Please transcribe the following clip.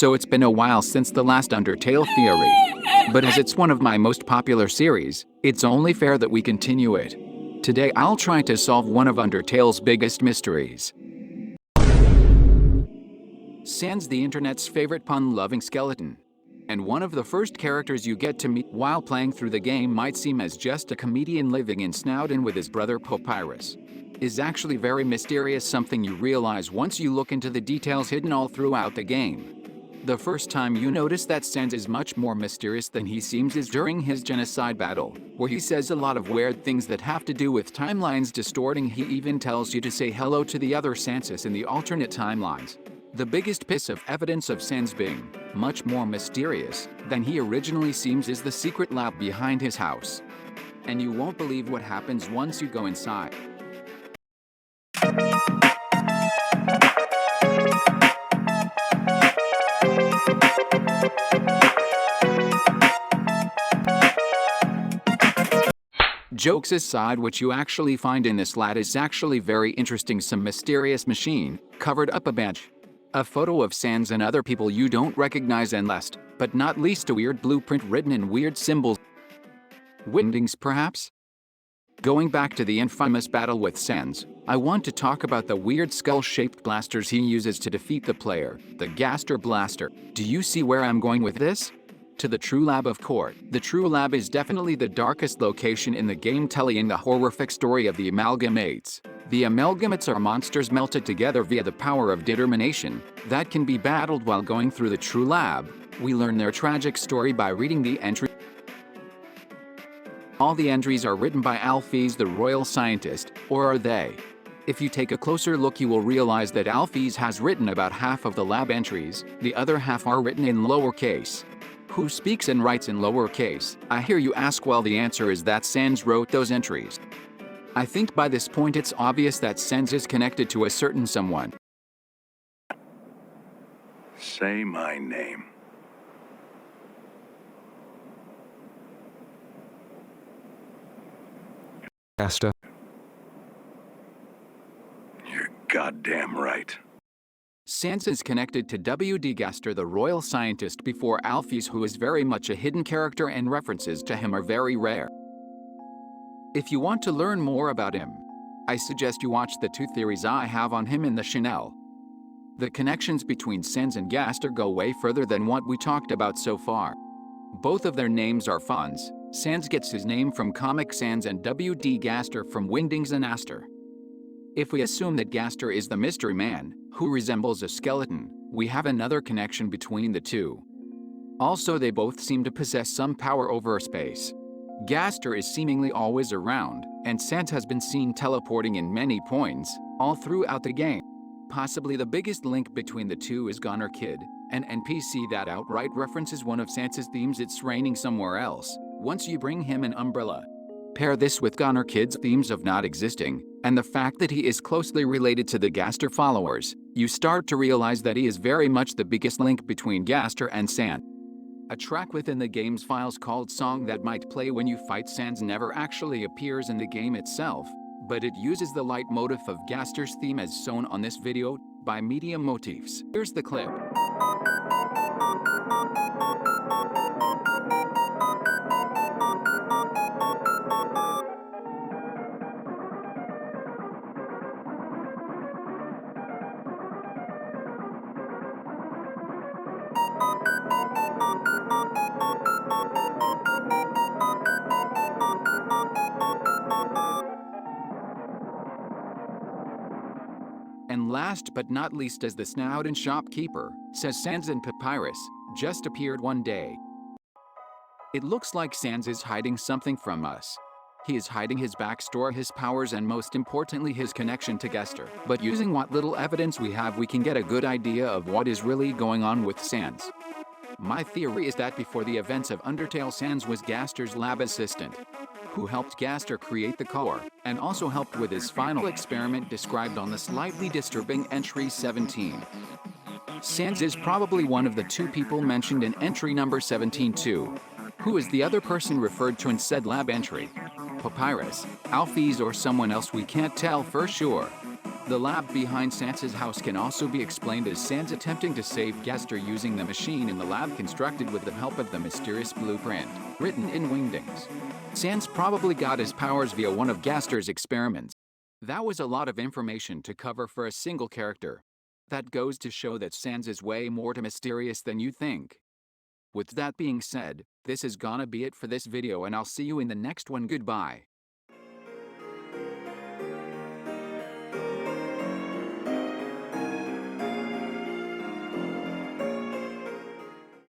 so it's been a while since the last Undertale theory. But as it's one of my most popular series, it's only fair that we continue it. Today I'll try to solve one of Undertale's biggest mysteries. Sans, the internet's favorite pun-loving skeleton. And one of the first characters you get to meet while playing through the game might seem as just a comedian living in Snowdon with his brother Papyrus. Is actually very mysterious, something you realize once you look into the details hidden all throughout the game. The first time you notice that Sans is much more mysterious than he seems is during his genocide battle, where he says a lot of weird things that have to do with timelines distorting. He even tells you to say hello to the other Sanses in the alternate timelines. The biggest piece of evidence of Sans being much more mysterious than he originally seems is the secret lab behind his house. And you won't believe what happens once you go inside. Jokes aside, what you actually find in this lab is actually very interesting. Some mysterious machine covered up a bench. A photo of Sans and other people you don't recognize, and last but not least a weird blueprint written in weird symbols. Windings, perhaps? Going back to the infamous battle with Sans, I want to talk about the weird skull-shaped blasters he uses to defeat the player, the Gaster blaster. Do you see where I'm going with this? To the True Lab, of course. The True Lab is definitely the darkest location in the game, telling the horrific story of the Amalgamates. The Amalgamates are monsters melted together via the power of determination that can be battled while going through the True Lab. We learn their tragic story by reading the entry. All the entries are written by Alphys, the royal scientist, or are they? If you take a closer look, you will realize that Alphys has written about half of the lab entries, the other half are written in lowercase. Who speaks and writes in lowercase? I hear you ask. Well, the answer is that Sans wrote those entries. I think by this point it's obvious that Sans is connected to a certain someone. Say my name. Gaster. You're goddamn right. Sans is connected to W.D. Gaster, the royal scientist, before Alphys, who is very much a hidden character, and references to him are very rare. If you want to learn more about him, I suggest you watch the 2 theories I have on him in the channel. The connections between Sans and Gaster go way further than what we talked about so far. Both of their names are Fons. Sans gets his name from Comic Sans and W.D. Gaster from Windings and Aster. If we assume that Gaster is the mystery man, who resembles a skeleton, we have another connection between the two. Also, they both seem to possess some power over space. Gaster is seemingly always around, and Sans has been seen teleporting in many points, all throughout the game. Possibly the biggest link between the two is Gunner Kid, an NPC that outright references one of Sans's themes, "It's raining somewhere else," once you bring him an umbrella. Pair this with Gunner Kid's themes of not existing, and the fact that he is closely related to the Gaster followers, you start to realize that he is very much the biggest link between Gaster and Sans. A track within the game's files called Song that might play when you fight Sans never actually appears in the game itself, but it uses the leitmotif of Gaster's theme as shown on this video by Media Motifs. Here's the clip. And last but not least, as the Snowdon shopkeeper says, Sans and Papyrus just appeared one day. It looks like Sans is hiding something from us. He is hiding his backstory, his powers, and most importantly his connection to Gaster. But using what little evidence we have, we can get a good idea of what is really going on with Sans. My theory is that before the events of Undertale, Sans was Gaster's lab assistant, who helped Gaster create the core, and also helped with his final experiment described on the slightly disturbing entry 17. Sans is probably one of the 2 people mentioned in entry number 17 too. Who is the other person referred to in said lab entry? Papyrus, Alphys, or someone else? We can't tell for sure. The lab behind Sans's house can also be explained as Sans attempting to save Gaster using the machine in the lab constructed with the help of the mysterious blueprint, written in wingdings. Sans probably got his powers via one of Gaster's experiments. That was a lot of information to cover for a single character. That goes to show that Sans is way more mysterious than you think. With that being said, this is gonna be it for this video and I'll see you in the next one. Goodbye.